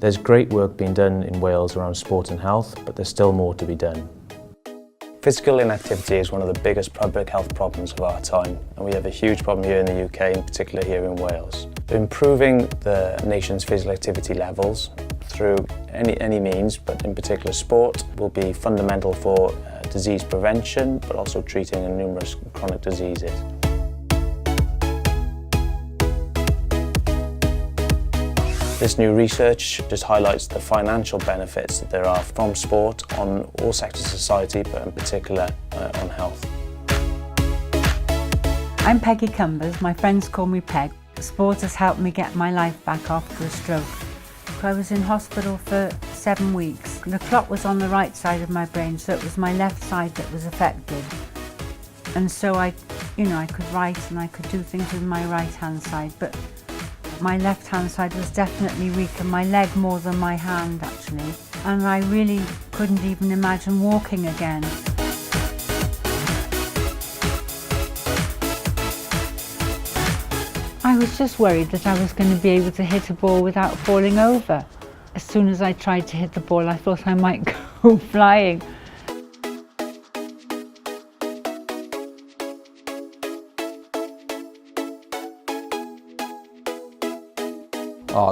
There's great work being done in Wales around sport and health, but there's still more to be done. Physical inactivity is one of the biggest public health problems of our time, and we have a huge problem here in the UK, in particular here in Wales. Improving the nation's physical activity levels through any means, but in particular sport, will be fundamental for disease prevention, but also treating numerous chronic diseases. This new research just highlights the financial benefits that there are from sport on all sectors of society, but in particular on health. I'm Peggy Cumbers. My friends call me Peg. Sport has helped me get my life back after a stroke. I was in hospital for 7 weeks. The clot was on the right side of my brain, so it was my left side that was affected. And so I could write and I could do things with my right hand side, but my left hand side was definitely weak, and my leg more than my hand actually. And I really couldn't even imagine walking again. I was just worried that I was going to be able to hit a ball without falling over. As soon as I tried to hit the ball, I thought I might go flying.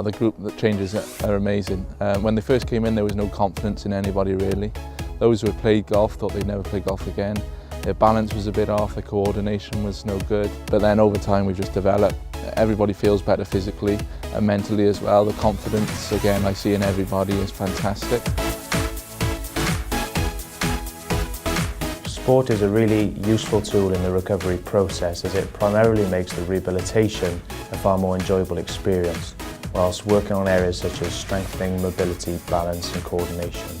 The group changes are amazing. When they first came in, there was no confidence in anybody really. Those who had played golf thought they'd never play golf again. Their balance was a bit off, their coordination was no good. But then over time we've just developed. Everybody feels better physically and mentally as well. The confidence, again, I see in everybody is fantastic. Sport is a really useful tool in the recovery process, as it primarily makes the rehabilitation a far more enjoyable experience, whilst working on areas such as strengthening mobility, balance and coordination.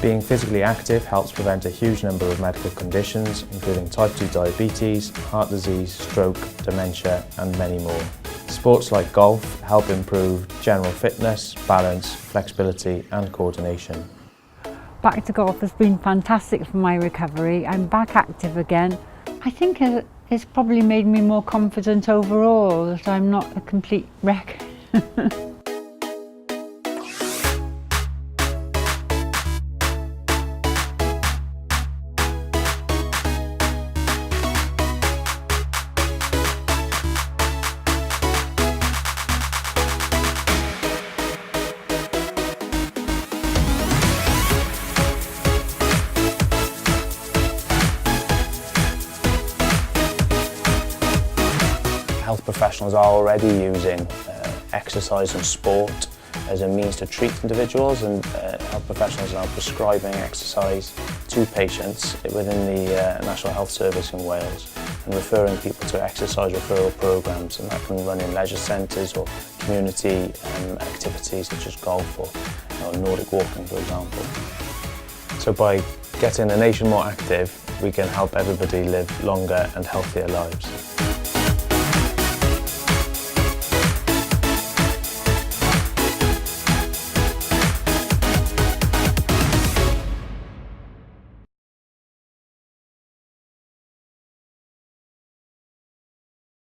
Being physically active helps prevent a huge number of medical conditions, including type 2 diabetes, heart disease, stroke, dementia and many more. Sports like golf help improve general fitness, balance, flexibility and coordination. Back to golf has been fantastic for my recovery. I'm back active again. I think it's probably made me more confident overall, that I'm not a complete wreck. Health professionals are already using exercise and sport as a means to treat individuals, and health professionals are now prescribing exercise to patients within the National Health Service in Wales and referring people to exercise referral programmes, and that can run in leisure centres or community activities such as golf or Nordic walking, for example. So by getting the nation more active, we can help everybody live longer and healthier lives.